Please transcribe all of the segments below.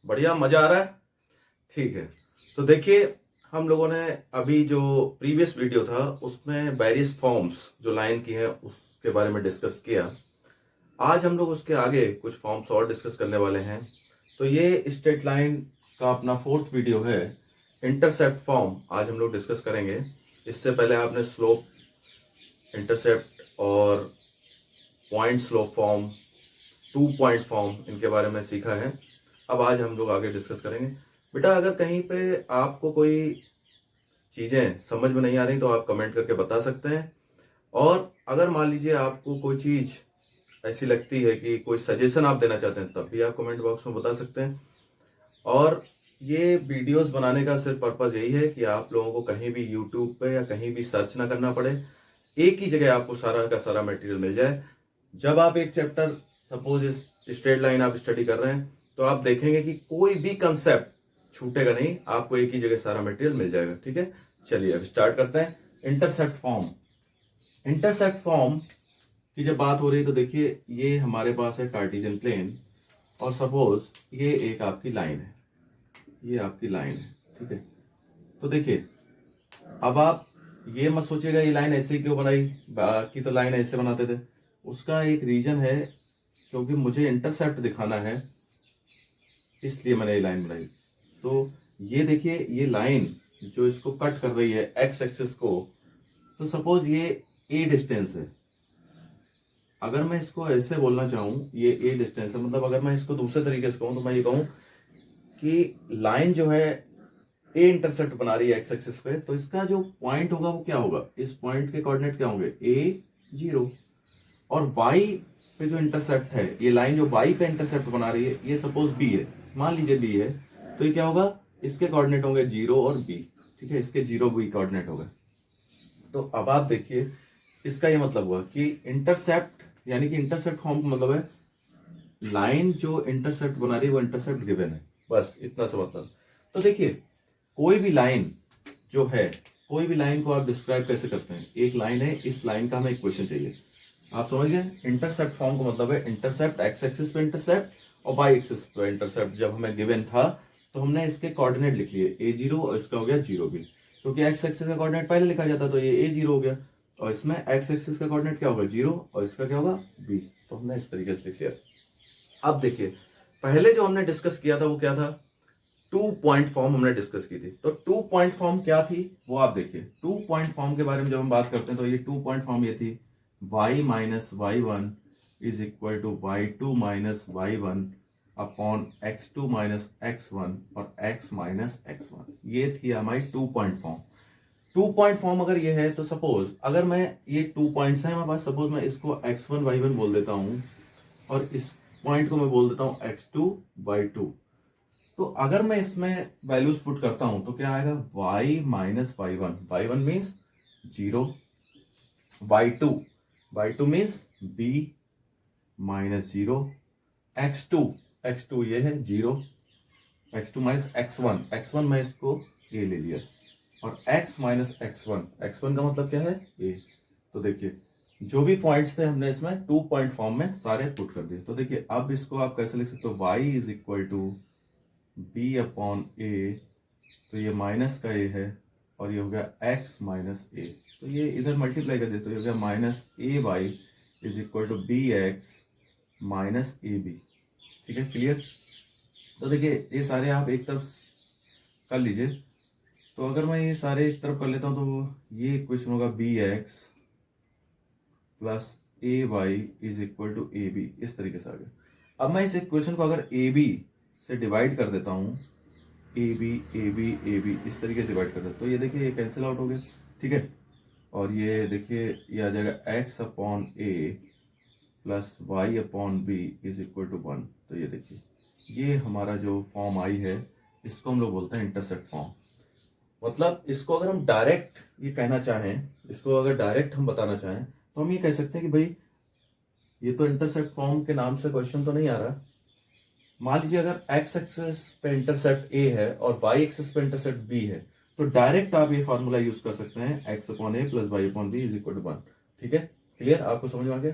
बढ़िया, मजा आ रहा है। ठीक है, तो देखिए, हम लोगों ने अभी जो प्रीवियस वीडियो था उसमें वेरियस फॉर्म्स जो लाइन की है उसके बारे में डिस्कस किया। आज हम लोग उसके आगे कुछ फॉर्म्स और डिस्कस करने वाले हैं। तो ये स्ट्रेट लाइन का अपना फोर्थ वीडियो है। इंटरसेप्ट फॉर्म आज हम लोग डिस्कस करेंगे। इससे पहले आपने स्लोप, इंटरसेप्ट और point slope form, 2 point form, इनके बारे में सीखा है। अब आज हम लोग आगे डिस्कस करेंगे। बेटा, अगर कहीं पे आपको कोई चीज़ें समझ में नहीं आ रही तो आप कमेंट करके बता सकते हैं। और अगर मान लीजिए आपको कोई चीज़ ऐसी लगती है कि कोई सजेशन आप देना चाहते हैं, तब भी आप कमेंट बॉक्स में बता सकते हैं। और ये वीडियोस बनाने का सिर्फ पर्पज़ यही है कि आप लोगों को कहीं भी यूट्यूब पे या कहीं भी सर्च ना करना पड़े, एक ही जगह आपको सारा का सारा मटेरियल मिल जाए। जब आप एक चैप्टर, सपोज इस स्ट्रेट लाइन आप स्टडी कर रहे हैं, तो आप देखेंगे कि कोई भी कंसेप्ट छूटेगा नहीं, आपको एक ही जगह सारा मटेरियल मिल जाएगा। ठीक है, चलिए अब स्टार्ट करते हैं। Intercept form. इंटरसेप्ट फॉर्म की जब बात हो रही है तो देखिए, ये हमारे पास है कार्टेशियन प्लेन, और सपोज ये एक आपकी लाइन है, ये आपकी लाइन है। ठीक है, तो देखिए, अब आप ये मत सोचिएगा ये लाइन ऐसे ही क्यों बनाई, बाकी तो लाइन ऐसे बनाते थे। उसका एक रीजन है, क्योंकि मुझे इंटरसेप्ट दिखाना है, इसलिए मैंने ये लाइन बनाई। तो ये देखिए, ये लाइन जो इसको कट कर रही है एक्स एक्सिस को, तो सपोज ये ए डिस्टेंस है। अगर मैं इसको ऐसे बोलना चाहूँ, ये ए डिस्टेंस है, मतलब अगर मैं इसको दूसरे तरीके से कहूँ तो मैं ये कहूँ कि लाइन जो है ए इंटरसेप्ट बना रही है एक्स एक्सिस पे, तो इसका जो पॉइंट होगा वो क्या होगा, इस पॉइंट के कोऑर्डिनेट क्या होंगे, ए 0। और वाई पे जो इंटरसेप्ट है, ये लाइन जो वाई पे इंटरसेप्ट बना रही है, ये सपोज बी है, मान लीजिए बी है, तो ये क्या होगा, इसके कोऑर्डिनेट होंगे 0 और बी। ठीक है, इसके 0 बी कोऑर्डिनेट होगा। तो अब आप देखिए, इसका ये मतलब हुआ कि इंटरसेप्ट, यानी कि इंटरसेप्ट फॉर्म का मतलब है लाइन जो इंटरसेप्ट बना रही है वो इंटरसेप्ट गिवन है, बस इतना सा मतलब। तो देखिए, कोई भी लाइन जो है, कोई भी लाइन को आप डिस्क्राइब कैसे करते हैं, एक लाइन है, इस लाइन का हमें इक्वेशन चाहिए। आप समझ गए, इंटरसेप्ट फॉर्म का मतलब है इंटरसेप्ट एक्स एक्सिस पे इंटरसेप्ट और वाई एक्सिस पे इंटरसेप्ट। जब हमें गिवन था तो हमने इसके कोऑर्डिनेट लिख लिए a0 और इसका हो गया 0 भी, क्योंकि एक्स एक्सिस का कोऑर्डिनेट पहले लिखा जाता तो ये a0 हो गया, और इसमें एक्स एक्सिस का कोऑर्डिनेट क्या होगा 0 और इसका क्या होगा b। तो हमने इस तरीके से लिख लिया। अब देखिए, पहले जो हमने डिस्कस किया था वो क्या था, 2 पॉइंट फॉर्म हमने डिस्कस की थी। तो 2 पॉइंट फॉर्म क्या थी वो आप देखिए। 2 पॉइंट फॉर्म के बारे में जब हम बात करते हैं तो ये 2 पॉइंट फॉर्म ये थी, y minus y one is equal to y two minus y one upon x2 minus x1 और x माइनस x1। ये थी हमारी 2 पॉइंट फॉर्म। 2 पॉइंट फॉर्म अगर ये है तो सपोज अगर मैं, ये 2 पॉइंट्स हैं हमारे पास, सपोज मैं इसको x1 y1 बोल देता हूं और इस पॉइंट को मैं बोल देता हूं x2 y2। तो अगर मैं इसमें वैल्यूज पुट करता हूं तो क्या आएगा, y minus y one, y one means 0, y2, y2 means b minus 0, x2, x2 ये है 0, x2 माइनस x1, x1 मैं इसको a ले लिया, और x माइनस x1, x1 का मतलब क्या है a। तो देखिए, जो भी पॉइंट्स थे हमने इसमें 2 पॉइंट फॉर्म में सारे पुट कर दिए। तो देखिए, अब इसको आप कैसे लिख सकते हो, y is equal to b upon a, तो ये माइनस का ए है, और ये हो गया x माइनस ए, तो ये इधर मल्टीप्लाई कर दे तो ये हो गया minus a y is equal to b x minus a b. ठीक है, क्लियर। तो देखिए, ये सारे आप एक तरफ कर लीजिए। तो अगर मैं ये सारे एक तरफ कर लेता हूँ तो ये इक्वेशन होगा b x plus a y is equal to a b, इस तरीके से आ गया। अब मैं इस इक्वेशन को अगर ए बी से डिवाइड कर देता हूँ, a b a b a b, इस तरीके से डिवाइड कर देता हूँ, तो ये देखिए ये कैंसिल आउट हो गया। ठीक है, और ये देखिए ये आ जाएगा x upon a plus y upon b is equal to 1। तो ये देखिए, ये हमारा जो फॉर्म आई है इसको हम लोग बोलते हैं इंटरसेप्ट फॉर्म। मतलब इसको अगर हम डायरेक्ट ये कहना चाहें, इसको अगर डायरेक्ट हम बताना चाहें तो हम ये कह सकते हैं कि भाई ये तो इंटरसेप्ट फॉर्म के नाम से क्वेश्चन तो नहीं आ रहा। मान लीजिए अगर एक्स एक्सिस पे इंटरसेप्ट ए है और वाई एक्सिस पे इंटरसेप्ट बी है, तो डायरेक्ट आप ये फॉर्मूला यूज कर सकते हैं, x upon a plus y upon b is equal to 1। ठीक है, क्लियर, आपको समझ में आ गया।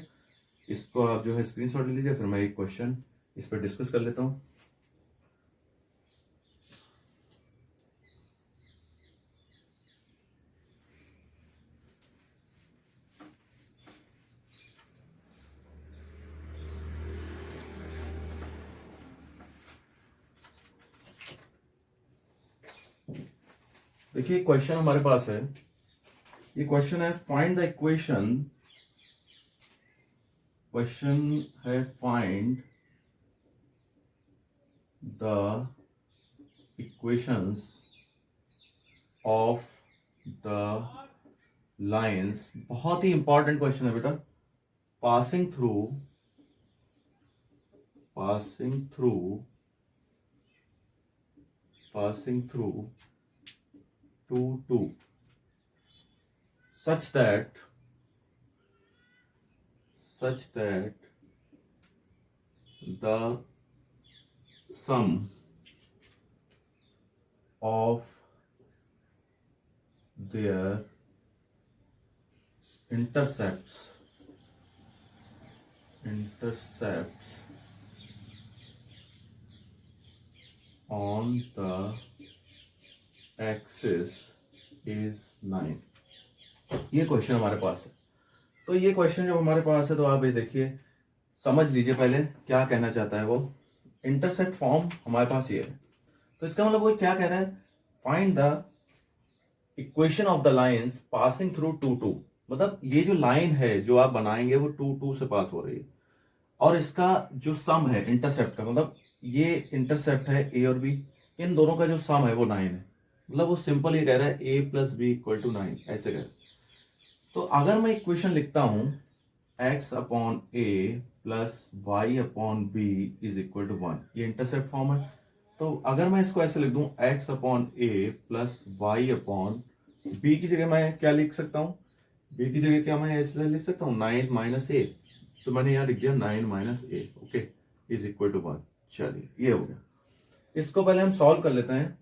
इसको आप जो है स्क्रीनशॉट ले लीजिए, फिर मैं एक क्वेश्चन इस पर डिस्कस कर लेता हूँ। देखिए क्वेश्चन हमारे पास है, ये क्वेश्चन है फाइंड द इक्वेशन, क्वेश्चन है find the equations of the lines. बहुत ही इंपॉर्टेंट क्वेश्चन है बेटा। Passing through two two such that the sum of their intercepts on the axis is 9। ये क्वेश्चन हमारे पास है। तो ये क्वेश्चन जब हमारे पास है तो आप ये देखिए, समझ लीजिए पहले क्या कहना चाहता है वो। इंटरसेप्ट फॉर्म हमारे पास ये है, तो इसका मतलब वो क्या कह रहा है, find the equation of the lines passing through two two. मतलब ये जो लाइन है जो आप बनाएंगे वो टू टू से पास हो रही है, और इसका जो सम है इंटरसेप्ट का, मतलब ये इंटरसेप्ट है ए और बी, इन दोनों का जो सम है वो 9 है। मतलब वो सिंपल ही कह रहा है a plus b equal to 9, ऐसे कह रहा है। तो अगर मैं इक्वेशन लिखता हूं x upon a plus y upon b is equal to 1, ये इंटरसेप्ट फॉर्म है। तो अगर मैं इसको ऐसे लिख दूं x upon a plus y upon B की जगह मैं क्या लिख सकता हूं, b की जगह क्या मैं ऐसे लिख सकता हूं 9 माइनस ए, तो मैंने यहाँ लिख दिया 9 minus a, okay, is equal to 1। चलिए ये हो गया। इसको पहले हम सॉल्व कर लेते हैं।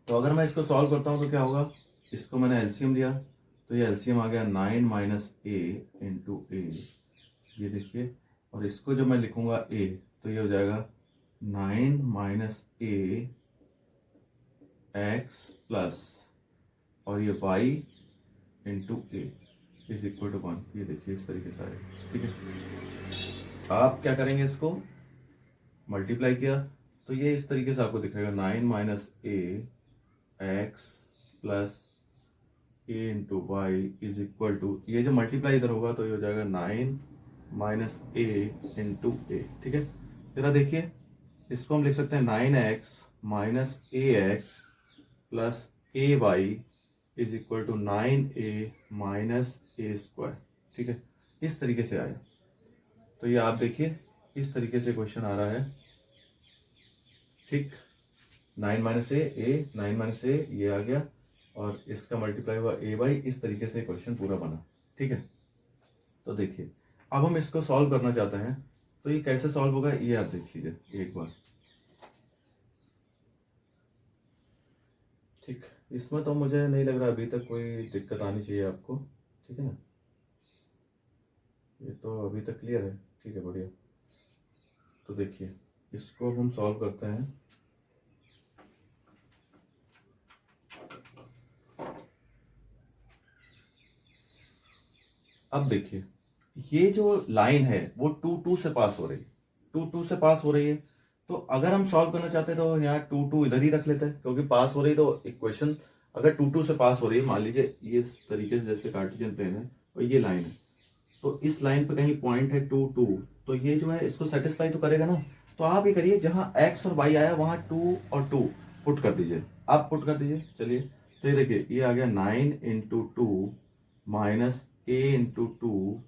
तो अगर मैं इसको सॉल्व करता हूं तो क्या होगा, इसको मैंने एलसीएम दिया, तो ये एलसीएम आ गया 9 माइनस ए इंटू ए, ये देखिए। और इसको जब मैं लिखूंगा ए तो ये हो जाएगा 9 माइनस ए एक्स प्लस और ये y into a is equal to 1। ये देखिए इस तरीके से आएगा, ठीक है। आप क्या करेंगे, इसको मल्टीप्लाई किया तो ये इस तरीके से आपको दिखेगा 9 minus a x plus a into y is equal to, ये जो मल्टीप्लाई इधर होगा तो ये हो जाएगा 9 माइनस ए इंटू ए, ठीक है। जरा देखिए, इसको हम लिख सकते हैं 9x minus a x plus a y is equal to 9a minus a square, ठीक है। इस तरीके से आया। तो ये आप देखिए इस तरीके से क्वेश्चन आ रहा है, ठीक। 9 माइनस ए 9 माइनस ए ये आ गया, और इसका मल्टीप्लाई हुआ ए बाई, इस तरीके से क्वेश्चन पूरा बना, ठीक है। तो देखिए अब हम इसको सॉल्व करना चाहते हैं, तो ये कैसे सॉल्व होगा ये आप देख लीजिए एक बार, ठीक। इसमें तो मुझे नहीं लग रहा अभी तक कोई दिक्कत आनी चाहिए आपको, ठीक है ना। ये तो अभी तक क्लियर है, ठीक है, बढ़िया। तो देखिए इसको हम सॉल्व करते हैं। अब देखिए ये जो लाइन है वो टू टू से पास हो रही है, टू टू से पास हो रही है। तो अगर हम सॉल्व करना चाहते हैं तो यहाँ टू टू इधर ही रख लेते हैं, क्योंकि पास हो रही है तो इक्वेशन अगर टू टू से पास हो रही है, मान लीजिए ये इस तरीके से जैसे कार्टेशियन प्लेन है और ये लाइन है, तो इस लाइन पे कहीं पॉइंट है टू टू, तो ये जो है इसको सेटिस्फाई तो करेगा ना। तो आप ये करिए, जहां एक्स और वाई आया वहां टू और टू पुट कर दीजिए, आप पुट कर दीजिए। चलिए तो ये देखिए ये आ गया 9 into two minus a into two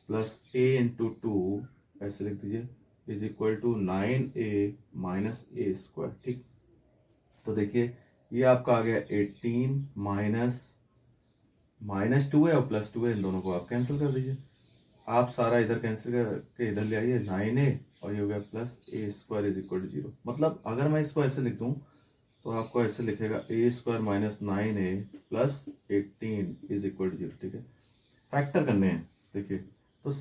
plus a into two, ऐसे लिख दीजिए, is equal to 9a minus a square, ठीक। तो देखिए ये आपका आ गया 18 माइनस 2 है और प्लस 2 है, इन दोनों को आप कैंसिल कर दीजिए। आप सारा इधर कैंसिल करके इधर ले आइए, 9a और ये हो गया plus a square is equal to 0। मतलब अगर मैं इसको ऐसे लिख दूं तो आपको ऐसे लिखेगा a square minus 9a plus 18 is equal to 0, ठीक है। फैक्टर करने हैं, देखिए तो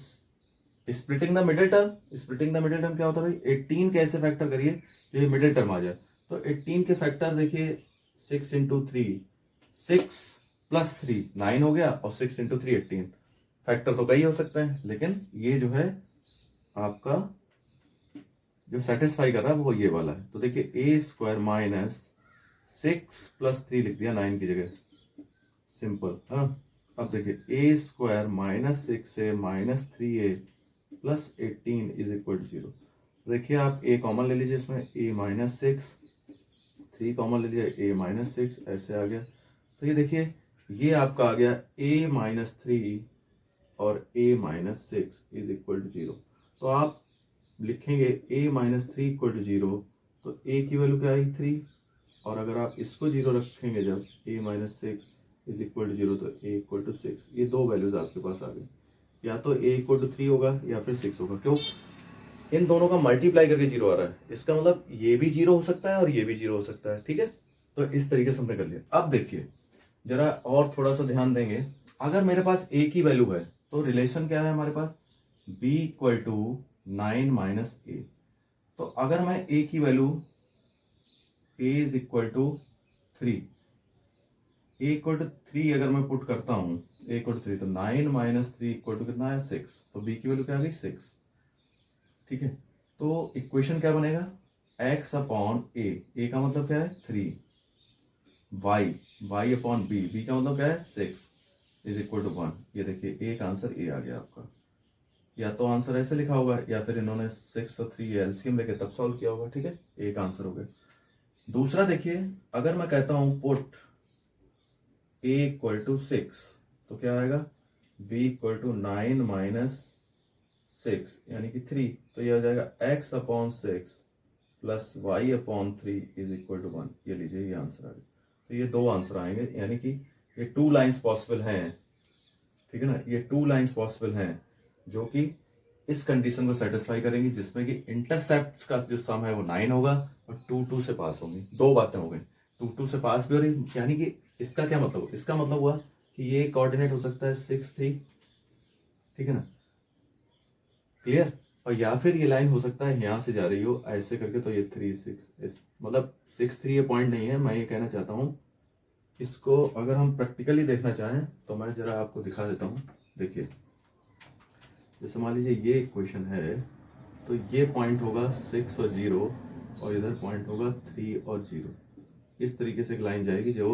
स्प्लिटिंग द मिडिल टर्म क्या होता है भाई, 18 कैसे फैक्टर करिए जो ये मिडिल टर्म आ जाए। तो 18 के फैक्टर देखिए 6 इंटू 3, 6 प्लस 3 9 हो गया, और 6 इंटू 3 18। फैक्टर तो कई हो सकते हैं, लेकिन ये जो है आपका जो सेटिस्फाई कर रहा है वो ये वाला है। तो देखिए ए स्क्वायर माइनस 6 + 3 लिख दिया 9 की जगह, सिंपल। हाँ, अब देखिए a² -6a -3a + 18 = 0। देखिए आप a कॉमन ले लीजिए, इसमें a -6, 3 कॉमन ले लिया, a -6 ऐसे आ गया। तो ये देखिए ये आपका आ गया a -3 और a -6 = 0। तो आप लिखेंगे a -3 = 0, तो a की वैल्यू क्या आई 3, और अगर आप इसको 0 रखेंगे जब a -6 = 0 तो a = 6। ये दो वैल्यूज आपके पास आ गई, या तो a = 3 होगा या फिर 6 होगा। क्यों? इन दोनों का मल्टीप्लाई करके 0 आ रहा है, इसका मतलब ये भी 0 हो सकता है और ये भी 0 हो सकता है। ठीक है, तो इस तरीके से हमने कर लिया। अब देखिए जरा और थोड़ा सा ध्यान देंगे, अगर मेरे पास a की वैल्यू है तो रिलेशन क्या है हमारे पास, b = 9 - a। तो अगर मैं a की वैल्यू a = 3, a = 3 अगर मैं पुट करता हूं, a = 3 तो 9 - 3 = कितना है 6, तो b की वैल्यू क्या आ गई 6। ठीक है, तो इक्वेशन क्या बनेगा, x/a का मतलब क्या है 3, y/b का मतलब क्या है 6 = 1। ये देखिए a का आंसर a आ गया आपका। या तो आंसर ऐसे लिखा होगा या फिर इन्होंने 6 और 3 एलसीएम लेके तब सॉल्व किया होगा। ठीक है, a का आंसर हो गया। दूसरा देखिए, अगर मैं कहता हूं पुट a = 6 तो क्या आएगा, b = 9 - 6 यानी कि 3, तो ये हो जाएगा x/6 + y/3 = 1। ये लीजिए ये आंसर आ गया। तो ये दो आंसर आएंगे, यानी कि ये 2 लाइंस पॉसिबल हैं। ठीक है ना, ये 2 लाइंस पॉसिबल हैं जो कि इस कंडीशन को सेटिस्फाई करेंगी, जिसमें कि इंटरसेप्ट का जो सम है वो 9 होगा और 2 से पास होंगी। दो बातें हो गई, 2 से पास भी हो रही, यानी कि इसका क्या मतलब, इसका मतलब हुआ कि ये कोऑर्डिनेट हो सकता है 6 3। ठीक है ना, क्लियर। और या फिर ये लाइन हो सकता है यहां से जा रही हो ऐसे करके, तो ये 3 6 मतलब 6 3 ये पॉइंट नहीं है। मैं ये कहना चाहता हूं, इसको अगर हम प्रैक्टिकली देखना चाहें तो मैं जरा आपको दिखा देता हूं। देखिए जैसे मान लीजिए ये इक्वेशन है, तो ये पॉइंट होगा 6 और 0, और इधर पॉइंट होगा 3 और 0। इस तरीके से एक लाइन जाएगी जो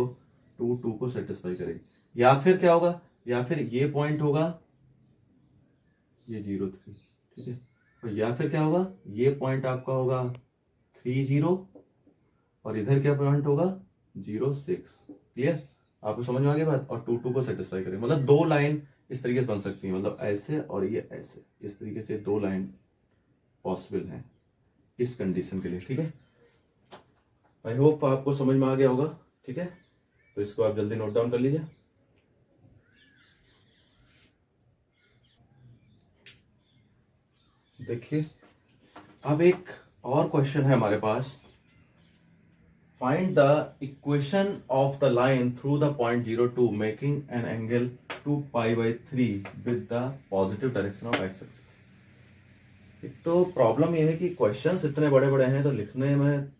2 को सेटिस्फाई करेगी। या फिर क्या होगा, या फिर ये पॉइंट होगा ये 0 3। ठीक है, और या फिर क्या होगा, ये पॉइंट आपका होगा 3 0, और इधर क्या पॉइंट होगा 0 6। क्लियर, आपको समझ में आ गया बात। और 2 को सेटिस्फाई करें, मतलब दो लाइन इस तरीके से बन सकती है, मतलब ऐसे और ये ऐसे, इस तरीके से दो लाइन पॉसिबल है इस कंडीशन के लिए। ठीक है, आई होप आपको समझ में आ गया होगा। ठीक है, तो इसको आप जल्दी नोट डाउन कर लीजिए। देखिए अब एक और क्वेश्चन है हमारे पास, find the equation of the line through the point 02 making an angle 2π/3 with the positive direction of x axis. एक तो प्रॉब्लम यह है कि क्वेश्चंस इतने बड़े बड़े हैं तो लिखने में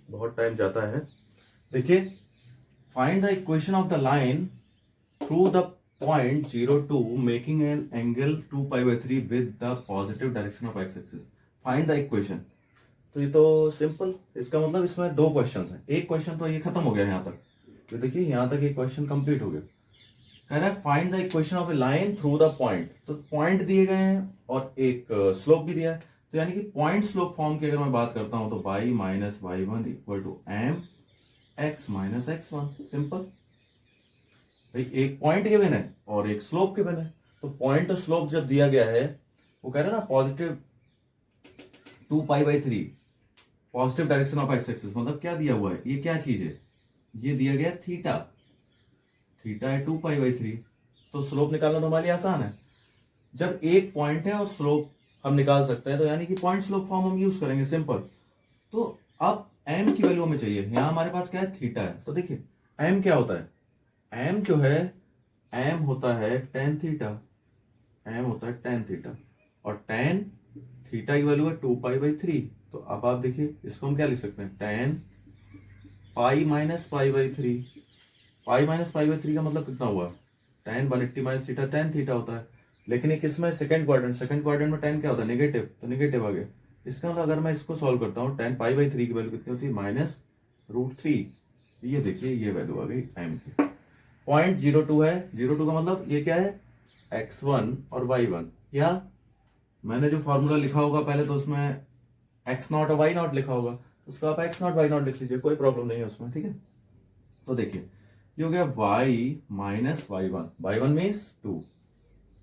बहुत टाइम जाता है। देखिए, find the equation of the line through the point 02 making an angle 2π/3 with the positive direction of x axis. Find the equation, तो ये तो सिंपल, इसका मतलब इसमें दो क्वेश्चंस हैं। एक क्वेश्चन तो ये खत्म हो गया यहाँ तक, तो देखिए यहाँ तक एक क्वेश्चन कंप्लीट हो गया। कह रहा है find the equation of a line through the point. तो पॉइंट दिए गए हैं और एक स्लोप भी दिया है, तो यानी कि पॉइंट स्लोप फॉर्म की अगर मैं बात करता हूं तो y - y1 = m x - x1। Simple भाई, एक पॉइंट गिवन है और एक स्लोप गिवन है, तो पॉइंट और स्लोप जब दिया गया है, वो कह रहा है ना positive 2π/3 positive direction of x axis, मतलब क्या दिया हुआ है, ये क्या चीज है, ये दिया गया थीटा। थीटा है 2π/3, तो स्लोप निकालना तो हमारे लिए आसान है। जब एक पॉइंट है और स्लोप हम निकाल सकते हैं, तो यानी कि पॉइंट स्लोप फॉर्म हम यूज करेंगे, सिंपल। तो अब m की वैल्यू हमें चाहिए, यहां हमारे पास क्या है थीटा है, तो देखिए m क्या होता है, m जो है m होता है tan थीटा, m होता है tan थीटा, और tan थीटा की वैल्यू है 2π/3। तो अब आप देखिए इसको हम क्या लिख सकते हैं, tan pi minus π/3। Pi minus π/3 का मतलब कितना हुआ, tan 180 - थीटा tan थीटा होता है। लेकिन ये किसमें, सेकंड क्वाड्रेंट में tan क्या होता है नेगेटिव, तो नेगेटिव आ गया। इसका मतलब अगर मैं इसको सॉल्व करता हूँ tan π/3 की वैल्यू कितनी होती है -√3। ये देखिए ये वैल्यू आ गई m की 0.02 है। 02 का मतलब ये क्या है, x1 और y1, या मैंने जो फॉर्मूला लिखा होगा पहले तो उसमें x0 और y0 लिखा होगा, तो उसको आप x0 y0 लिख लीजिए, कोई प्रॉब्लम नहीं है उसमें, ठीक है। तो देखिए ये हो गया y माइनस y1 मीन्स 2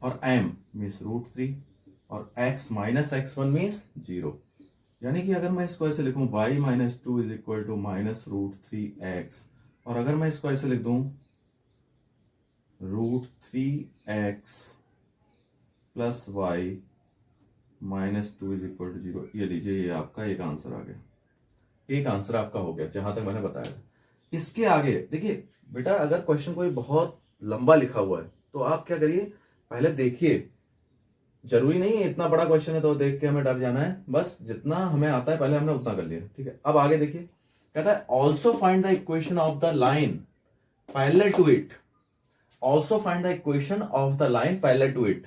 और m मीन्स √3 और x माइनस x1 मीन्स 0। यानी कि अगर मैं इसको ऐसे लिखूं y minus 2 is equal to minus √3x, और अगर मैं इसको ऐसे लिख दूं √3x plus y minus 2 is equal to 0, ये लीजिए ये आपका एक आंसर आ गया। एक आंसर आपका हो गया जहां तक मैंने बताया था। इसके आगे देखिए बेटा, अगर क्वेश्चन कोई बहुत लंबा लिखा हुआ है तो आप क्या करिए, पहले देखिए, जरूरी नहीं है इतना बड़ा क्वेश्चन है तो देख के हमें डर जाना है, बस जितना हमें आता है पहले हमने उतना कर लिया, ठीक है। अब आगे देखिए, कहता है also find the equation of the line parallel to it, also find the equation of the line parallel to it.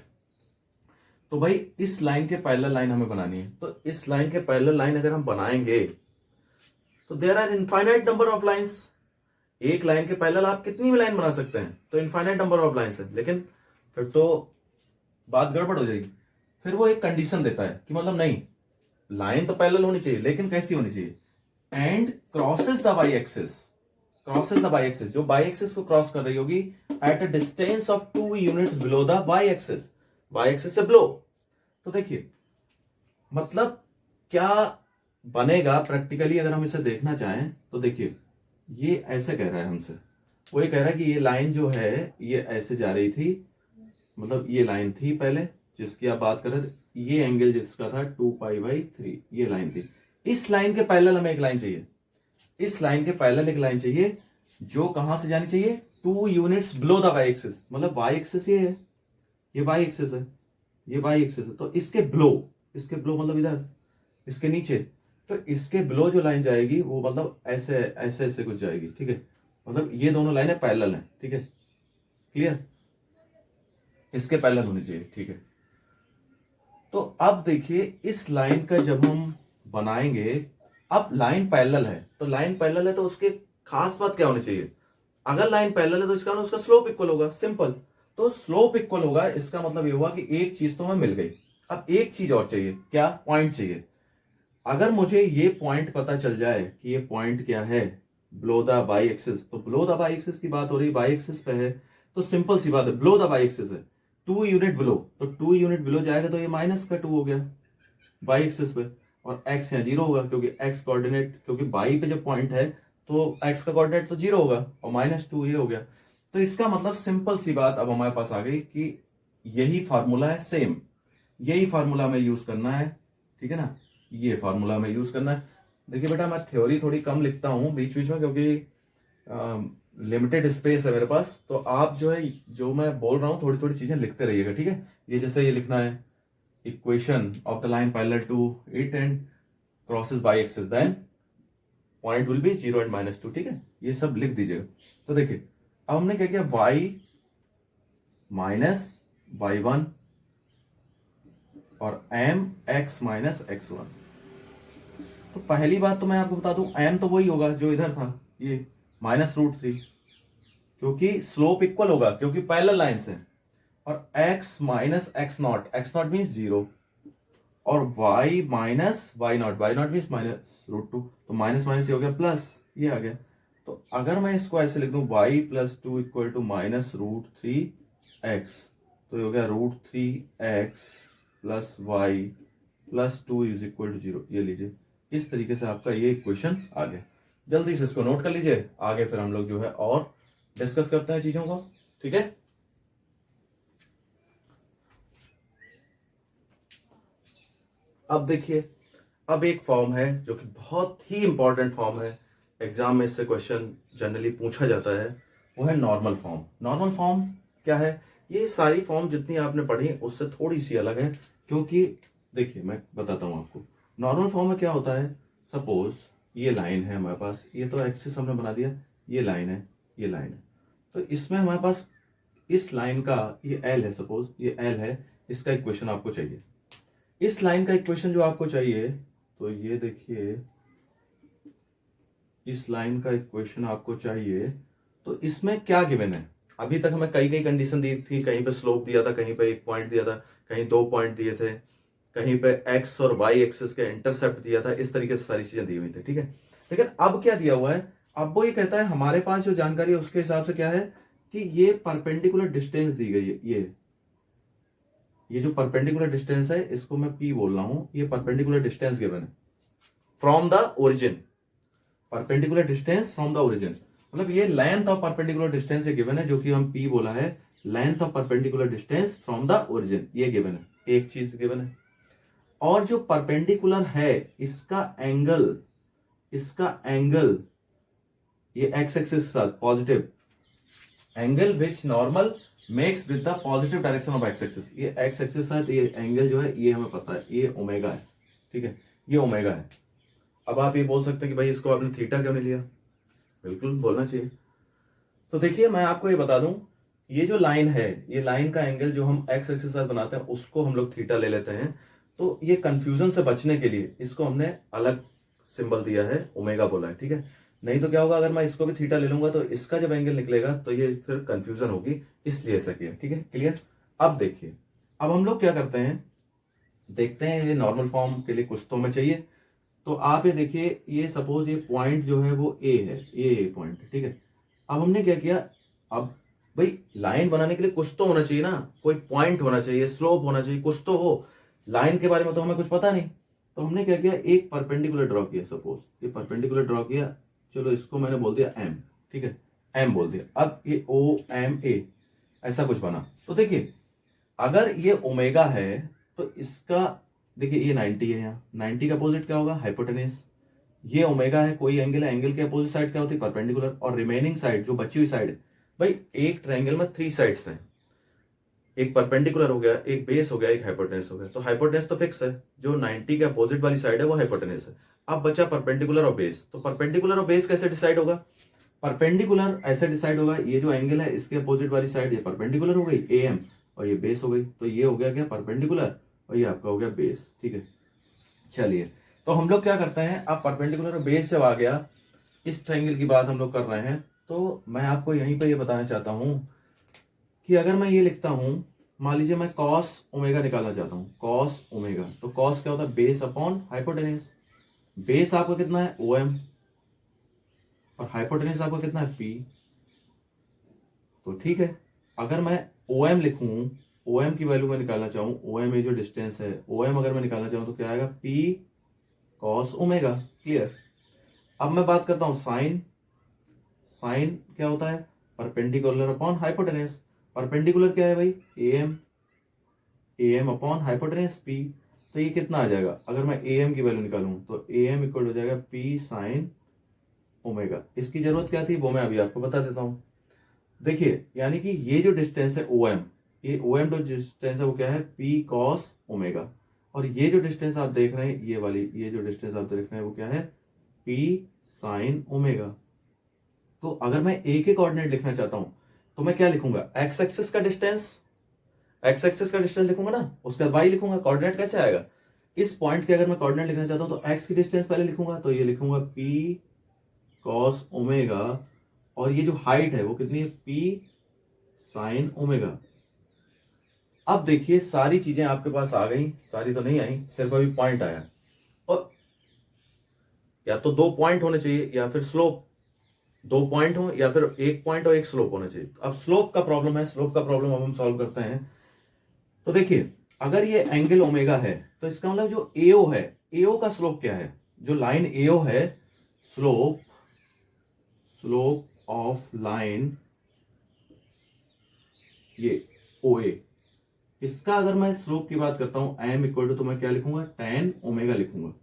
तो भाई इस लाइन के पैरेलल लाइन हमें बनानी है, तो इस लाइन के पैरेलल लाइन अगर हम बनाएंगे तो there are infinite number of lines. एक लाइन के पैरेलल आप कितनी भी लाइन बना सकते हैं, तो इनफाइनाइट नंबर ऑफ लाइंस है, लेकिन फिर तो बात गड़बड़ हो जाएगी। फिर वो एक कंडीशन देता है कि मतलब नहीं, लाइन तो पैरेलल होनी चाहिए लेकिन कैसी होनी चाहिए, and crosses the by axis, crosses the by axis, जो बाई एक्सिस को क्रॉस कर रही होगी at a distance of 2 units below the by axis, by axis से बिलो। तो देखिए मतलब क्या बनेगा प्रैक्टिकली अगर हम इसे देखना चाहें तो देखिए ये ऐसे कह रहा है हमसे, वो ये कह रहा है कि ये लाइन जो है ये ऐसे जा रही थी, मतलब ये लाइन थी पहले जिसकी आप बात कर रहे थे, ये एंगल जिसका था 2π/3, ये लाइन थी। इस लाइन के पैरेलल हमें एक लाइन चाहिए, इस लाइन के पैरेलल एक लाइन चाहिए जो कहां से जानी चाहिए, 2 units below the y axis, मतलब वाई एक्सिस ये है, ये वाई एक्सिस है, ये वाई एक्सिस है, तो इसके बिलो, इसके बिलो मतलब इधर, इसके नीचे, तो इसके बिलो जो लाइन जाएगी वो मतलब ऐसे ऐसे ऐसे कुछ जाएगी, ठीक है। मतलब ये दोनों लाइनें पैरेलल हैं, ठीक है, क्लियर, इसके पैरेलल होनी चाहिए, ठीक है। तो अब देखिए इस लाइन का जब हम बनाएंगे, अब लाइन पैरेलल है, तो लाइन पैरेलल है तो उसके खास बात क्या होनी चाहिए, अगर लाइन पैरेलल है तो इसका उसका स्लोप इक्वल होगा, सिंपल। तो स्लोप इक्वल होगा इसका मतलब ये हुआ कि एक चीज तो हमें मिल गई, अब एक चीज और चाहिए, क्या, पॉइंट चाहिए। अगर मुझे ये पॉइंट पता चल जाए कि ये पॉइंट क्या है बिलो द बाई एक्सिस, तो बिलो द बाई एक्सिस की बात हो रही है, बाई एक्सिस पे है, तो सिंपल सी बात है, बिलो द बाई एक्सिस है, 2 यूनिट बिलो, तो 2 यूनिट बिलो जाएगा तो ये माइनस का 2 हो गया बाई एक्सिस पे, और x यहाँ 0 होगा क्योंकि x कोऑर्डिनेट, क्योंकि बाई पे जब पॉइंट है तो x का कोऑर्डिनेट तो 0 होगा, और -2 ये हो गया। तो इसका मतलब सिंपल सी बात अब हमारे पास आ गई कि यही फार्मूला है, सेम यही फार्मूला हमें यूज करना है, ठीक है ना, ये फार्मूला हमें यूज करना है। देखिए बेटा मैं थ्योरी थोड़ी कम लिखता हूँ बीच बीच में, क्योंकि लिमिटेड स्पेस है मेरे पास, तो आप जो है जो मैं बोल रहा हूँ थोड़ी थोड़ी चीजें लिखते रहिएगा, ठीक है। ये जैसे ये लिखना है, equation of the line parallel to it and crosses by axis, then point will be 0 and -2, ठीक है, ये सब लिख दीजिएगा। तो देखिए अब हमने क्या किया, y माइनस y1 और m x माइनस x1। तो पहली बात तो मैं आपको बता दूं, m तो वही होगा जो इधर था, ये -√3, क्योंकि स्लोप इक्वल होगा क्योंकि पैरेलल लाइंस है, और x माइनस x0 मीन्स 0, और y माइनस y0 मीन्स -√2, तो माइनस माइनस ये हो गया प्लस, ये आ गया। तो अगर मैं इसको ऐसे लिख दूं y plus 2 equal to -√3x, तो ये हो गया √3x plus y plus 2 is equal to 0, ये लीजिए, इस तरीके से आपका ये इक्वेशन आ गया। जल्दी से इसको नोट कर लीजिए, आगे फिर हम लोग जो है और डिस्कस करते हैं चीजों को, ठीक है। अब देखिए, अब एक फॉर्म है जो कि बहुत ही इंपॉर्टेंट फॉर्म है, एग्जाम में इससे क्वेश्चन जनरली पूछा जाता है, वो है नॉर्मल फॉर्म। नॉर्मल फॉर्म क्या है, ये सारी फॉर्म जितनी आपने पढ़ी उससे थोड़ी सी अलग है, क्योंकि देखिए मैं बताता हूं आपको, नॉर्मल फॉर्म में क्या होता है, सपोज ये लाइन है हमारे पास, ये तो एक्सिस हमने बना दिया, ये लाइन है, ये लाइन है, तो इसमें हमारे पास इस लाइन का ये एल है, सपोज ये एल है, इसका इक्वेशन आपको चाहिए, इस लाइन का इक्वेशन जो आपको चाहिए, तो ये देखिए इस लाइन का इक्वेशन आपको चाहिए, तो इसमें क्या गिवन है? अभी तक हमें कई कई कंडीशन दी थी, कहीं पे स्लोप दिया था, कहीं पे एक पॉइंट दिया था, कहीं 2 पॉइंट दिए थे, कहीं पे एक्स और वाई एक्सिस का इंटरसेप्ट दिया था, इस तरीके से सारी चीजें दी हुई थी, ठीक है। लेकिन अब क्या दिया हुआ है? अब वो ये कहता है हमारे पास जो जानकारी है उसके हिसाब से क्या है कि ये परपेंडिकुलर डिस्टेंस दी गई है, ये जो परपेंडिकुलर डिस्टेंस है इसको मैं पी बोल रहा हूं, ये परपेंडिकुलर डिस्टेंस गिवन है from the origin, perpendicular distance from the origin, मतलब ये लेंथ ऑफ परपेंडिकुलर डिस्टेंस ये गिवन है, जो कि हम पी बोला है, length of perpendicular distance from the origin, ये गिवन है, एक चीज गिवन है। और जो परपेंडिकुलर है इसका एंगल ये एक्स एक्सिस के साथ positive angle which normal makes with the positive direction of x axis, ये एक्स एक्सिस के साथ ये एंगल जो है ये हमें पता है, ये ओमेगा है, ठीक है, ये ओमेगा है। अब आप ये बोल सकते हैं कि भाई इसको आपने थीटा क्यों नहीं लिया? बिल्कुल बोलना चाहिए। तो देखिए मैं आपको ये बता दूं, ये जो लाइन है, ये लाइन का एंगल जो हम एक्स एक्सिस के साथ बनाते हैं उसको हम लोग थीटा ले लेते हैं, तो ये कंफ्यूजन से बचने के लिए इसको हमने अलग सिंबल दिया है, ओमेगा बोला है, ठीक है। नहीं तो क्या होगा, अगर मैं इसको भी थीटा ले लूंगा तो इसका जब एंगल निकलेगा तो ये फिर कंफ्यूजन होगी, इसलिए ऐसा किया, ठीक है, क्लियर। अब देखिए, अब हम लोग क्या करते हैं, देखते हैं ये नॉर्मल फॉर्म के लिए कुछ तो हमें चाहिए। तो आप ये देखिए, ये सपोज ये पॉइंट जो है वो ए है, ए पॉइंट, ठीक है। अब हमने क्या किया, अब भाई लाइन बनाने के लिए कुछ तो होना चाहिए ना, कोई पॉइंट होना चाहिए, स्लोप होना चाहिए, कुछ तो हो। लाइन के बारे में तो हमें कुछ पता नहीं, तो हमने क्या किया, एक परपेंडिकुलर ड्रॉ किया, सपोज ये परपेंडिकुलर ड्रॉ किया, चलो इसको मैंने बोल दिया एम, ठीक है, एम बोल दिया। अब ये ओ एम ए ऐसा कुछ बना। तो देखिए अगर ये ओमेगा है तो इसका देखिए ये 90 है, यहाँ 90 का अपोजिट क्या होगा, हाइपोटेनस। ये ओमेगा है, कोई एंगल है, एंगल के अपोजिट साइड क्या होती है, परपेंडिकुलर। और रिमेनिंग साइड जो बची हुई साइड है, भाई एक ट्रायंगल में 3 साइड्स हैं, एक परपेंडिकुलर हो गया, एक बेस हो गया, एक हाइपोटेनस हो गया। तो हाइपोटेनस तो फिक्स है, जो 90 के अपोजिट वाली साइड है वो हाइपोटेनस है। अब बचा परपेंडिकुलर और बेस, तो परपेंडिकुलर और बेस कैसे डिसाइड होगा? परपेंडिकुलर ऐसे डिसाइड होगा, ये जो एंगल है इसके अपोजिट वाली साइड ये परपेंडिकुलर हो गई ए एम, और ये बेस हो गई, तो ये हो गया क्या, परपेंडिकुलर, और ये आपका हो गया बेस, ठीक है। चलिए, तो हम लोग क्या करते हैं, अब परपेंडिकुलर और बेस जब आ गया, इस ट्रायंगल की बात हम लोग कर रहे हैं, तो मैं आपको यहीं पे ये बताना चाहता हूं कि अगर मैं ये लिखता हूं, मान लीजिए मैं कॉस ओमेगा निकालना चाहता हूं, कॉस ओमेगा, तो कॉस क्या होता है, बेस अपॉन हाइपोटेनस। बेस आपका कितना है, ओ एम, और हाइपोटेनस आपका कितना है, पी। तो ठीक है, अगर मैं ओ एम लिखूं, ओ एम की वैल्यू मैं निकालना चाहूं, ओ एम ये जो डिस्टेंस है, ओ एम अगर मैं निकालना चाहूं तो क्या आएगा, पी कॉस ओमेगा, क्लियर। अब मैं बात करता हूं साइन, साइन क्या होता है, परपेंडिकुलर अपॉन हाइपोटेनस। परपेंडिकुलर क्या है भाई, a m upon hypotenuse p. तो ये कितना आ जाएगा, अगर मैं ए एम की वैल्यू निकालूं तो ए एम इक्वल हो जाएगा पी साइन ओमेगा। इसकी जरूरत क्या थी वो मैं अभी आपको बता देता हूं। देखिए यानी कि ये जो डिस्टेंस है ओ एम, ये ओ एम जो डिस्टेंस है वो क्या है, पी कॉस ओमेगा। और ये जो डिस्टेंस आप देख रहे हैं, ये वाली ये जो डिस्टेंस आप देख रहे हैं वो क्या है, पी साइन ओमेगा। तो अगर मैं ए के कोऑर्डिनेट लिखना चाहता हूं तो मैं क्या लिखूंगा, एक्स एक्सिस का डिस्टेंस, एक्स एक्सिस का डिस्टेंस लिखूंगा ना, उसके बाद वाई लिखूंगा। कोऑर्डिनेट कैसे आएगा, इस पॉइंट के अगर मैं कोऑर्डिनेट लिखना चाहता हूं तो एक्स की डिस्टेंस पहले लिखूंगा, तो ये लिखूंगा पी कॉस ओमेगा, और ये जो हाइट है वो कितनी है, पी साइन ओमेगा। अब देखिए सारी चीजें आपके पास आ गई, सारी तो नहीं आई, सिर्फ अभी पॉइंट आया। और या तो 2 पॉइंट होने चाहिए या फिर स्लोप, 2 पॉइंट हो या फिर 1 पॉइंट और 1 स्लोप होना चाहिए। अब स्लोप का प्रॉब्लम है, स्लोप का प्रॉब्लम अब हम सॉल्व करते हैं। तो देखिए अगर ये एंगल ओमेगा है तो इसका मतलब जो एओ है, एओ का स्लोप क्या है, जो लाइन एओ है, स्लोप स्लोप ऑफ लाइन ये ओ ए, इसका अगर मैं स्लोप की बात करता हूं एम इक्वल टू, तो मैं क्या लिखूंगा, टेन ओमेगा लिखूंगा।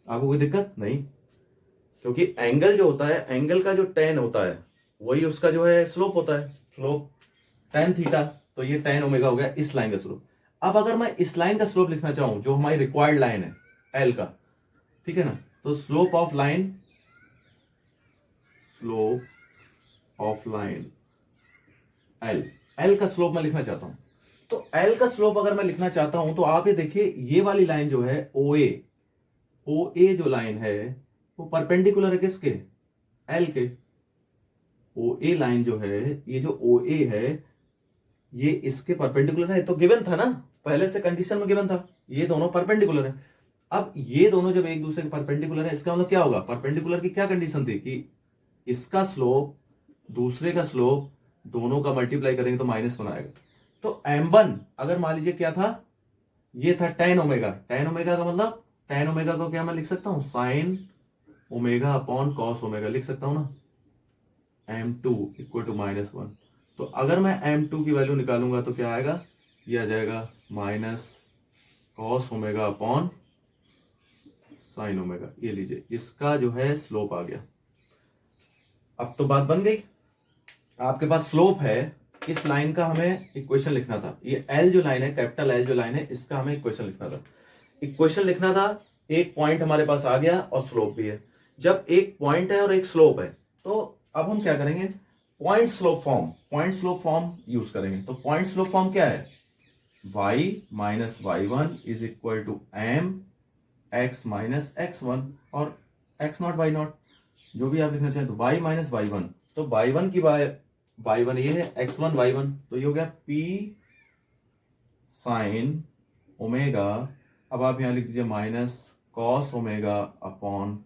आपको कोई दिक्कत नहीं, क्योंकि एंगल जो होता है, एंगल का जो टेन होता है वही उसका जो है स्लोप होता है, स्लोप टेन थीटा। तो ये टेन ओमेगा हो गया इस लाइन का स्लोप। अब अगर मैं इस लाइन का स्लोप लिखना चाहूं जो हमारी रिक्वायर्ड लाइन है एल का, ठीक है ना, तो slope of line, slope of line L, L का स्लोप मैं लिखना चाहता हूं। तो एल का स्लोप अगर मैं लिखना चाहता हूं तो आप ये देखिए, ये वाली लाइन जो है ओ ए जो लाइन है वो परपेंडिकुलर है किसके, एल के। ओ ए लाइन जो है, ये जो ओ ए है ये इसके परपेंडिकुलर है, तो गिवन था ना, पहले से कंडीशन में गिवन था, ये दोनों परपेंडिकुलर है। अब ये दोनों जब एक दूसरे के परपेंडिकुलर है, इसका मतलब क्या होगा, परपेंडिकुलर की क्या कंडीशन थी कि इसका स्लोप दूसरे का स्लोप दोनों का मल्टीप्लाई करेंगे तो -1 आएगा। तो m1 अगर मान लीजिए क्या था, ये था tan ओमेगा। tan ओमेगा का मतलब, tan ओमेगा को क्या मैं लिख सकता हूं, sin omega upon cos omega लिख सकता हूं ना, m2 इक्वल टू -1। तो अगर मैं m2 की वैल्यू निकालूंगा तो क्या आएगा, ये आ जाएगा -cos omega upon sin omega. ये लीजिए, इसका जो है स्लोप आ गया। अब तो बात बन गई, आपके पास स्लोप है, इस लाइन का हमें इक्वेशन लिखना था। ये एल जो लाइन है, कैपिटल एल जो लाइन है, इसका हमें इक्वेशन लिखना था। इक्वेशन लिखना था, एक पॉइंट हमारे पास आ गया और स्लोप भी है। जब एक पॉइंट है और एक स्लोप है, तो अब हम क्या करेंगे, पॉइंट स्लोप फॉर्म यूज करेंगे। तो पॉइंट स्लोप फॉर्म क्या है, y minus y1 is equal to m x minus x1 और x नॉट y नॉट, जो भी आप लिखना चाहें। तो y माइनस y1, तो y1 की y1 ये है, x1 y1, तो ये हो गया p साइन ओमेगा। अब आप यहां लिख दीजिए minus cos omega upon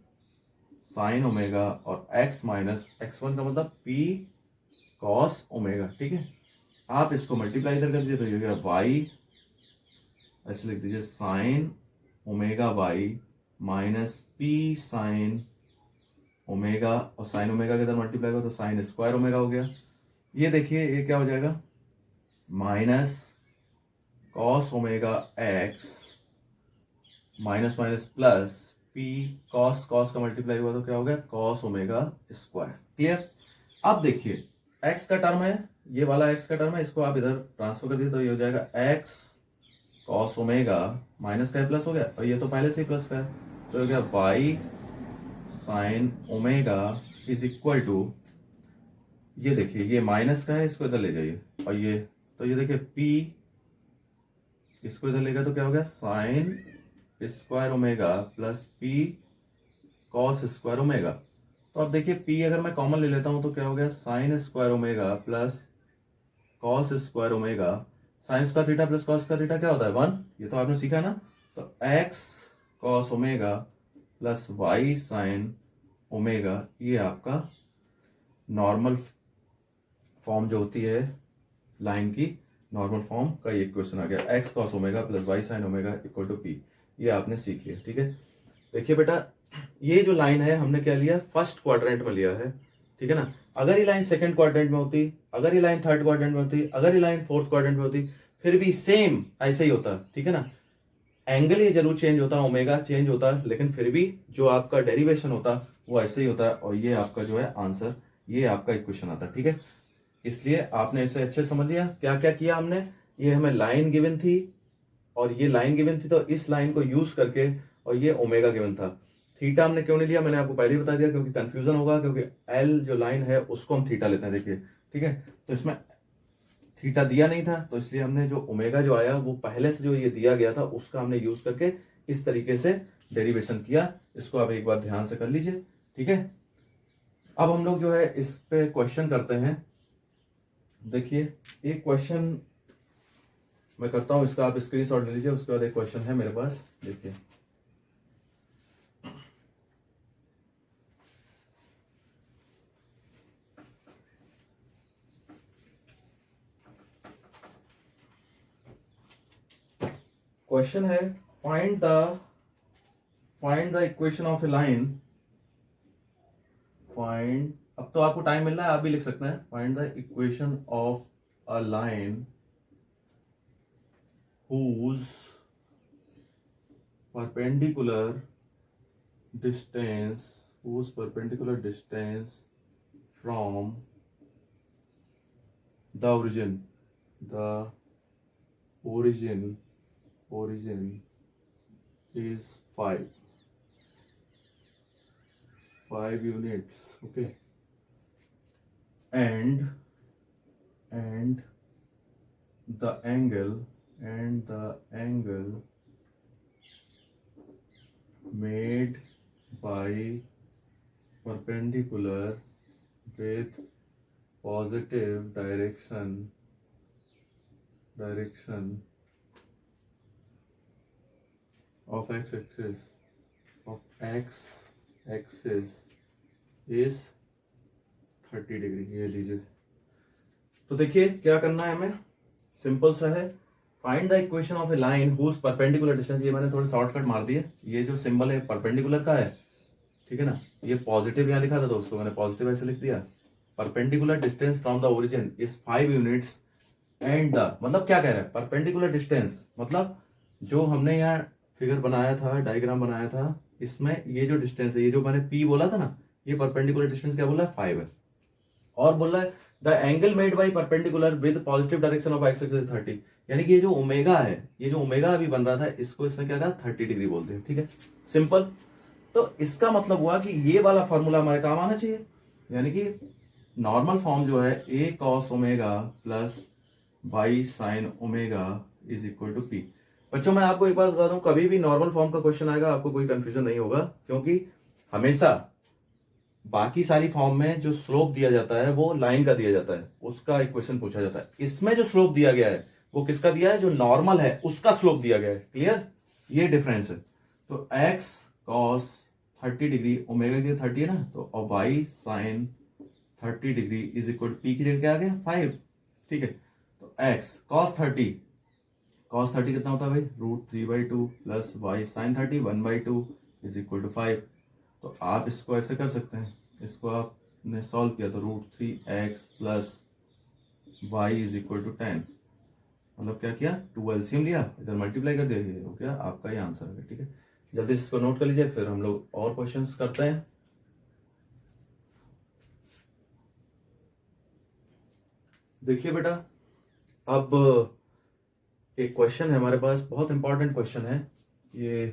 sine omega, और x माइनस x1 का मतलब p कॉस ओमेगा। ठीक है, आप इसको मल्टीप्लाई इधर कर दीजिए तो ये हो गया y, ऐसे लिख दीजिए sine omega y minus p sine omega, और साइन ओमेगा के इधर मल्टीप्लाई करो तो साइन स्क्वायर ओमेगा हो गया। ये देखिए ये क्या हो जाएगा, minus cos omega x minus minus plus P cos, cos का मल्टीप्लाई हुआ तो क्या हो गया, कॉस ओमेगा स्क्वायर। क्लियर। अब देखिए एक्स का टर्म है, ये वाला एक्स का टर्म है, इसको आप इधर ट्रांसफर कर दिए तो ये हो जाएगा एक्स कॉस ओमेगा, माइनस का प्लस हो गया, और ये तो पहले से ही प्लस का है, तो हो गया y sign omega is equal to, ये देखिए ये माइनस का है, इसको इधर ले जाइए, और ये तो ये देखिए p, इसको इधर लेगा तो क्या हो गया, sine square omega plus p cos square omega. तो अब देखिए p अगर मैं कॉमन ले लेता हूं तो क्या हो गया, sine square omega plus cos square omega. Sine square theta plus cos square theta क्या होता है, 1, ये तो आपने सीखा ना। तो x cos omega plus y sine omega, ये आपका नॉर्मल फॉर्म जो होती है लाइन की, नॉर्मल फॉर्म का ये इक्वेशन आ गया, x cos omega plus y sine omega equal to p। ये आपने सीख लिया। ठीक है, देखिए बेटा, ये जो लाइन है हमने क्या लिया, फर्स्ट क्वाड्रेंट में लिया है। ठीक है ना, अगर ये लाइन सेकंड क्वाड्रेंट में होती, अगर ये लाइन थर्ड क्वाड्रेंट में होती, अगर ये लाइन फोर्थ क्वाड्रेंट में होती, फिर भी सेम ऐसे ही होता। ठीक है ना, एंगल ये जरूर चेंज होता, ओमेगा चेंज होता, लेकिन फिर भी जो आपका डेरिवेशन होता वो ऐसे ही होता है, और ये आपका जो है आंसर, ये आपका इक्वेशन आता। ठीक है, इसलिए आपने इसे अच्छे से समझ लिया। क्या क्या किया हमने, ये हमें लाइन गिवन थी, और ये लाइन गिवन थी, तो इस लाइन को यूज करके, और ये ओमेगा गिवन था। थीटा हमने क्यों नहीं लिया, मैंने आपको पहले ही बता दिया, क्योंकि कंफ्यूजन होगा, क्योंकि एल जो लाइन है उसको हम थीटा लेते हैं। देखिए ठीक है, तो इसमें थीटा दिया नहीं था, तो इसलिए हमने जो ओमेगा जो आया वो पहले से जो ये दिया गया था उसका हमने यूज करके इस तरीके से डेरिवेशन किया। इसको आप एक बार ध्यान से कर लीजिए। ठीक है, अब हम लोग जो है इस पे क्वेश्चन करते हैं। देखिए एक क्वेश्चन मैं करता हूं, इसका आप स्क्रीनशॉट ले लीजिए। उसके बाद एक क्वेश्चन है मेरे पास, देखिए क्वेश्चन है, find the equation of a line. Find, अब तो आपको टाइम मिल रहा है, आप भी लिख सकते हैं। Find the equation of a line whose perpendicular distance from the origin is 5 units, okay, and the angle made by perpendicular with positive direction of x axis is 30 degree. ये लीजिए, तो देखिए क्या करना है हमें, सिंपल सा है, find the equation of a line whose perpendicular distance. ये मैंने थोड़े शॉर्टकट मार दिए, ये जो सिंबल है परपेंडिकुलर का है, ठीक है ना, ये पॉजिटिव यहाँ लिखा था तो उसको मैंने पॉजिटिव ऐसे लिख दिया। Perpendicular distance from the origin is 5 units and the, मतलब क्या कह रहा है, परपेंडिकुलर डिस्टेंस मतलब जो हमने यहाँ फिगर बनाया था, डायग्राम बनाया था, इसमें ये जो डिस्टेंस है, ये जो मैंने पी बोला था ना, ये परपेंडिकुलर डिस्टेंस क्या बोला है, 5 है। और बोल रहा है the angle made by perpendicular with positive direction of x axis 30, यानी कि ये जो ओमेगा है, ये जो ओमेगा अभी बन रहा था, इसको इसने क्या कहा, 30 डिग्री बोलते हैं, ठीक है, सिंपल। तो इसका मतलब हुआ कि ये वाला फॉर्मूला हमारे काम आना चाहिए, यानी कि नॉर्मल फॉर्म जो है a cos omega plus y sign omega is equal to p. बच्चों मैं आपको एक बात बता दूं, कभी भी नॉर्मल फॉर्म का क्वेश्चन आएगा आपको कोई कंफ्यूजन नहीं होगा, क्योंकि हमेशा बाकी सारी फॉर्म में जो स्लोप दिया जाता है वो लाइन का दिया जाता है, उसका इक्वेशन पूछा जाता है। इसमें जो स्लोप दिया गया है वो किसका दिया है, जो नॉर्मल है उसका स्लोप दिया गया है। क्लियर, ये डिफरेंस है। तो x cos 30 डिग्री, ओमेगा की 30 है ना, तो और y sin 30 degree is equal to p की जगह क्या आ गया, 5, ठीक है। तो x cos 30 कितना होता है भाई, √3/2 plus y sin 30 1/2 is equal to 5। तो आप इसको ऐसे कर सकते हैं, इसको आपने सॉल्व किया तो √3x plus y is equal to 10, मतलब क्या किया, 2 एलसीएम लिया, इधर मल्टीप्लाई कर दिया, ये हो गया आपका ये आंसर है, ठीक है। जल्दी इसको नोट कर लीजिए, फिर हम लोग और क्वेश्चंस करते हैं। देखिए बेटा, अब एक क्वेश्चन है हमारे पास, बहुत इंपॉर्टेंट क्वेश्चन है ये।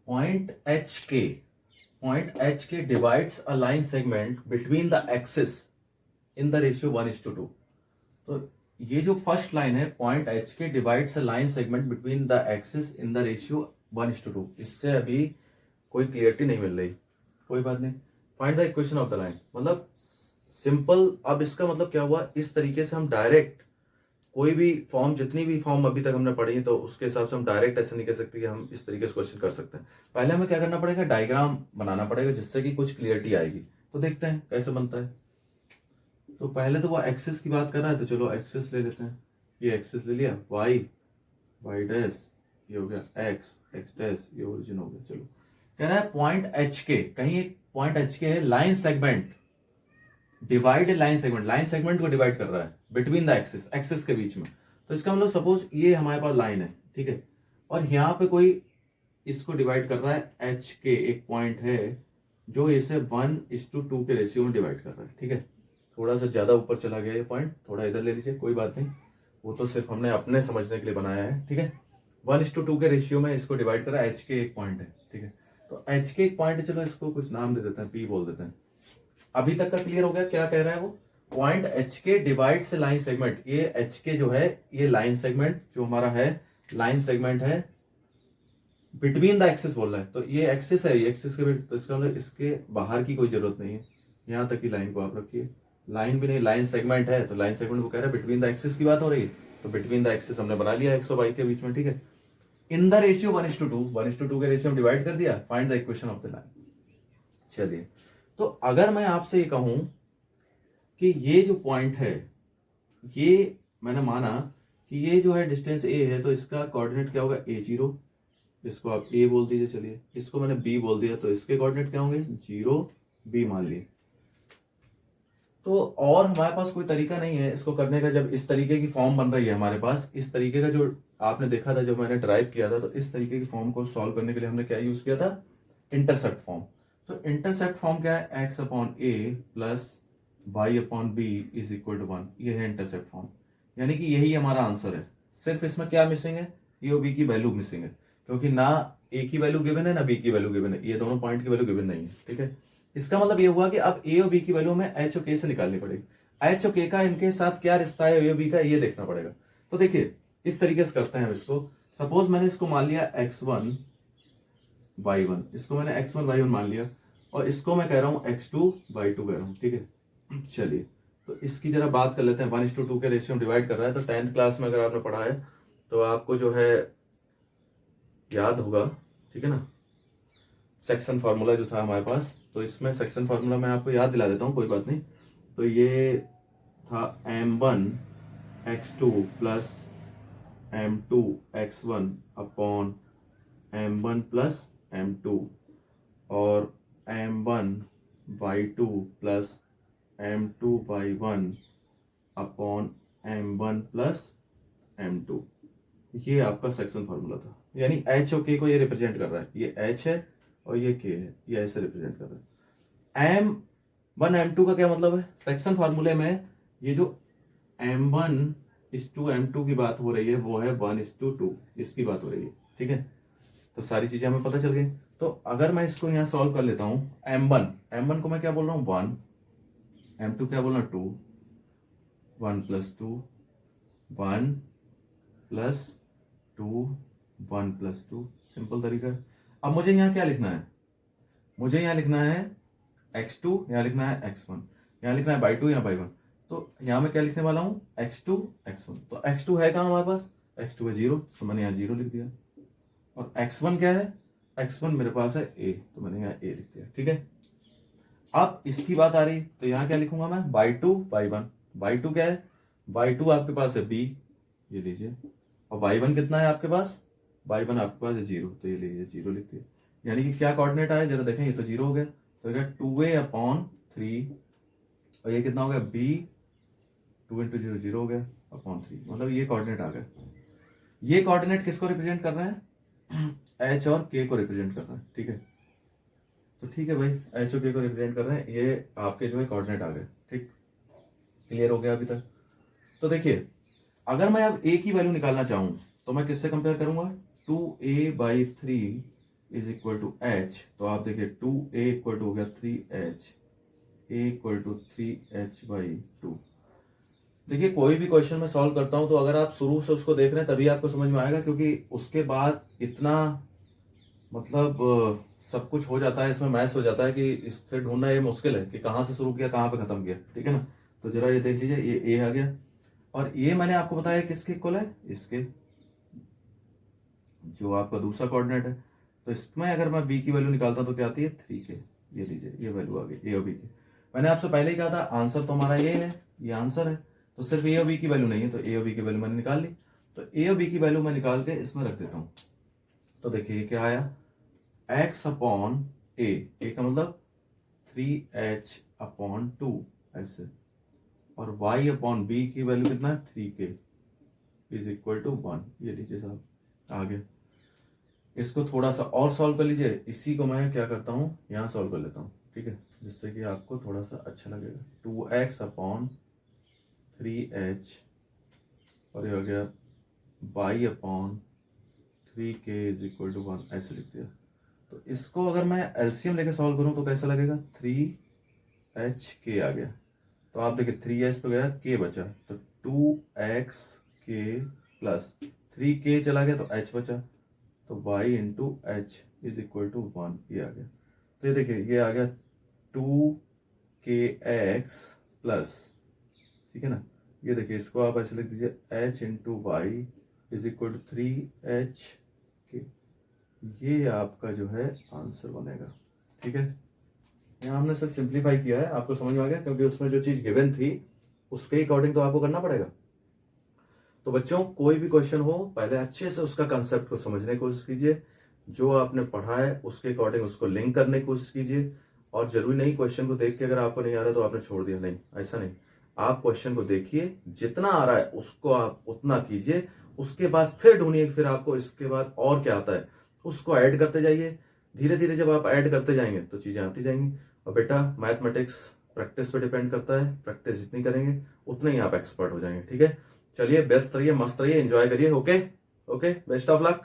पॉइंट एच के divides a line segment between the axis in the ratio 1:2। तो ये जो फर्स्ट लाइन है, पॉइंट एच के divides a line segment between the axis in the ratio 1:2, इससे अभी कोई क्लियरिटी नहीं मिल रही, कोई बात नहीं। Find the equation of the line, मतलब सिंपल। अब इसका मतलब क्या हुआ, इस तरीके से हम डायरेक्ट कोई भी फॉर्म, जितनी भी फॉर्म अभी तक हमने पढ़ी, तो उसके हिसाब से हम डायरेक्ट ऐसे नहीं कह सकते कि हम इस तरीके से क्वेश्चन कर सकते हैं। पहले हमें क्या करना पड़ेगा, डायग्राम बनाना पड़ेगा, जिससे कि कुछ क्लियरिटी आएगी। तो देखते हैं कैसे बनता है। तो पहले तो वो एक्सिस की बात कर रहा है, तो चलो एक्सिस ले लेते हैं। ये एक्सिस ले लिया, वाई डैश, ये हो गया एक्स डैश, ये ओरिजिन हो गया। चलो कह रहा है पॉइंट एच के, कहीं एक पॉइंट एच के है, line segment divide, line segment को डिवाइड कर रहा है बिटवीन द एक्सिस के बीच में। तो इसका मतलब सपोज ये हमारे पास लाइन है, ठीक है, और यहाँ पे कोई इसको डिवाइड कर रहा है, एच के एक पॉइंट है जो इसे 1:2 के रेशियो में डिवाइड कर रहा है, ठीक है। थोड़ा सा ज्यादा ऊपर चला गया ये पॉइंट, थोड़ा इधर ले लीजिए, कोई बात नहीं, वो तो सिर्फ हमने अपने समझने के लिए बनाया है, ठीक है। 1:2 के रेशियो में इसको डिवाइड कर रहा है, एच के एक पॉइंट है, ठीक है। तो एच के एक पॉइंट है, चलो इसको कुछ नाम दे देते हैं, पी बोल देते हैं। अभी तक का क्लियर हो गया, क्या कह रहा है वो, पॉइंट एच के डिवाइड से लाइन सेगमेंट, ये एच के जो है, ये लाइन सेगमेंट जो हमारा है, लाइन सेगमेंट है बिटवीन द एक्सिस बोल रहा है। तो ये एक्सिस है, ये एक्सिस के, तो इसका मतलब इसके बाहर की कोई जरूरत नहीं है, यहां तक की लाइन को आप रखिए, लाइन भी नहीं, लाइन सेगमेंट है, तो लाइन सेगमेंट को कह रहा है बिटवीन द एक्सिस की बात हो रही है, तो बिटवीन द एक्सिस हमने बना लिया एक्स और वाई के बीच में, ठीक है। इन द रेशियो 1:2 के रेशियो में डिवाइड कर दिया, find the equation of the line. चलिए, तो अगर मैं आपसे ये कहूं कि ये जो पॉइंट है, ये मैंने माना कि ये जो है डिस्टेंस ए है, तो इसका कोऑर्डिनेट क्या होगा, a0, इसको आप a बोल दीजिए, चलिए इसको मैंने b बोल दिया, तो इसके कोऑर्डिनेट क्या होंगे, 0 b मान लिए। तो और हमारे पास कोई तरीका नहीं है इसको करने का, जब इस तरीके की फॉर्म बन रही है हमारे पास, इस तरीके का जो आपने देखा था जब मैंने ड्राइव किया था, तो इस तरीके की फॉर्म को सॉल्व करने के लिए हमने क्या यूज किया था, इंटरसेप्ट फॉर्म। तो इंटरसेप्ट फॉर्म क्या है, x/a plus y/b is equal to 1, ये है इंटरसेप्ट फॉर्म, यानी कि यही हमारा आंसर है। सिर्फ इसमें क्या मिसिंग है, ए और बी की वैल्यू मिसिंग है, क्योंकि ना ए की वैल्यू गिवन है ना बी की वैल्यू गिवन है, ये दोनों पॉइंट की वैल्यू गिवन नहीं है, ठीक है। इसका मतलब ये हुआ कि अब ए और बी की वैल्यू में एच और के से निकालनी पड़ेगी, एच और के का इनके साथ क्या रिश्ता है, ए और बी का, ये देखना पड़ेगा। तो देखिए इस तरीके से करते हैं इसको। सपोज मैंने इसको मान लिया x1 y1, इसको मैंने x1 y1 मान लिया, और इसको मैं कह रहा हूँ x2 y2 कह रहा हूँ, ठीक है। चलिए, तो इसकी जरा बात कर लेते हैं। 1:2 के रेशियो में डिवाइड कर रहा है, तो 10th क्लास में अगर आपने पढ़ा है तो आपको जो है याद होगा, ठीक है ना, सेक्शन फार्मूला जो था हमारे पास। तो इसमें सेक्शन फार्मूला मैं आपको याद दिला देता हूँ, कोई बात नहीं। तो ये था m1x2 plus m2x1 upon m1 plus m2, और m1y2 plus m2y1 upon m1 plus m2। ये आपका सेक्शन फार्मूला था, यानी h और k को ये रिप्रेजेंट कर रहा है, ये h है और ये k है, ये ऐसे रिप्रेजेंट कर रहा है। m1 m2 का क्या मतलब है? सेक्शन फार्मूले में ये जो m1:2 m2 की बात हो रही है वो है 1:2, इसकी बात हो रही है, ठीक है। तो सारी चीजें हमें पता चल गई। तो अगर मैं इसको यहाँ सॉल्व कर लेता हूँ, m1 को मैं क्या बोल रहा हूँ 1, m2 क्या बोल रहा हूँ 2, 1 + 2 1 + 2 1 + 2, सिंपल तरीका है। अब मुझे यहाँ क्या लिखना है? मुझे यहाँ लिखना है x2, यहाँ लिखना है x1, यहाँ लिखना है y2 या y1। तो यहाँ मैं क्या लिखने वाला हूँ x2 x1। तो x2 है कहाँ हमारे पास? x2 है 0, तो मैंने यहाँ 0 लिख दिया। और x1 क्या है? x1 मेरे पास है a, तो मैंने यहाँ a लिख दिया, ठीक है। अब इसकी बात आ रही, तो यहाँ क्या लिखूंगा मैं? y2 y1। y2 क्या है? y2 आपके पास है b, ये लीजिए, और y1 कितना है आपके पास? y1 आपके पास है 0, तो ये लीजिए 0 लिख दिया। यानी कि क्या कोऑर्डिनेट आया जरा देखें, ये तो 0 हो गया, तो क्या 2a/3, और ये कितना हो गया b, 2 × 0 0 हो गया अपॉन 3, मतलब ये कोऑर्डिनेट आ गया। ये कोऑर्डिनेट किसको रिप्रेजेंट कर रहे हैं? h और k को रिप्रेजेंट कर रहे हैं, ठीक है। तो ठीक है भाई, h और k को रिप्रेजेंट कर रहे हैं, ये आपके जो है कोऑर्डिनेट आ गए, ठीक, क्लियर हो गया अभी तक। तो देखिए, अगर मैं अब a की वैल्यू निकालना चाहूं तो मैं किससे कंपेयर करूंगा? 2a/3 = h। तो आप देखिए 2a = हो गया 3h, a = 3h/2। देखिए, कोई भी क्वेश्चन मैं सॉल्व करता हूं तो अगर आप शुरू से उसको देख रहे हैं तभी आपको समझ में आएगा, क्योंकि उसके बाद इतना मतलब सब कुछ हो जाता है, इसमें मैथ्स हो जाता है कि इससे ढूंढना ये मुश्किल है कि कहाँ से शुरू किया कहाँ पे खत्म किया, ठीक है ना। तो जरा ये देख लीजिए, ये a आ गया, और ये मैंने आपको बताया किसके इक्वल है? इसके, जो आपका दूसरा कोऑर्डिनेट है। तो इसमें अगर मैं b की वैल्यू निकालता हूं तो क्या आती है? 3k। ये लीजिए, ये वैल्यू आ गई a और b की। मैंने आपसे पहले ही कहा था आंसर तो हमारा ये है, ये आंसर है, तो सिर्फ a और b की वैल्यू नहीं है, तो a और b की वैल्यू मैंने निकाल ली। तो a और b की वैल्यू मैं निकाल के इसमें रख देता हूँ। तो देखिए क्या आया, x/a, a का मतलब 3h/2 ऐसे, और y/b की वैल्यू कितना है? 3k = 1। ये लीजिए साहब, आ गया। इसको थोड़ा सा और सॉल्व कर लीजिए। इसी को मैं क्या करता हूँ, यहाँ सॉल्व कर लेता हूँ, ठीक है, जिससे कि आपको थोड़ा सा अच्छा लगेगा। 2x/3h, और ये हो गया y/3k = 1, ऐसे लिख दिया। तो इसको अगर मैं एलसीएम लेके सॉल्व करूँ तो कैसा लगेगा? 3hk आ गया। तो आप देखिए 3h तो गया, k बचा, तो 2xk प्लस 3k चला गया तो h बचा, तो y × h = 1, ये आ गया। तो ये देखिए, ये आ गया 2kx प्लस, ठीक है ना। ये देखिए, इसको आप ऐसे लिख दीजिए h × y = 3hk। ये आपका जो है आंसर बनेगा, ठीक है। यहाँ हमने सिर्फ सिंप्लीफाई किया है, आपको समझ में आ गया, क्योंकि उसमें जो चीज गिवन थी उसके अकॉर्डिंग तो आपको करना पड़ेगा। तो बच्चों, कोई भी क्वेश्चन हो पहले अच्छे से उसका कंसेप्ट को समझने की कोशिश कीजिए, जो आपने पढ़ा है उसके अकॉर्डिंग उसको लिंक करने की कोशिश कीजिए। और जरूरी नहीं क्वेश्चन को देख के अगर आपको नहीं आ रहा तो आपने छोड़ दिया, नहीं, ऐसा नहीं। आप क्वेश्चन को देखिए, जितना आ रहा है उसको आप उतना कीजिए, उसके बाद फिर ढूंढिए, फिर आपको इसके बाद और क्या आता है उसको ऐड करते जाइए। धीरे धीरे जब आप ऐड करते जाएंगे तो चीजें आती जाएंगी। और बेटा, मैथमेटिक्स प्रैक्टिस पे डिपेंड करता है, प्रैक्टिस जितनी करेंगे उतना ही आप एक्सपर्ट हो जाएंगे, ठीक है। चलिए, व्यस्त रहिए, मस्त रहिए, एंजॉय करिए। Okay okay, best of luck.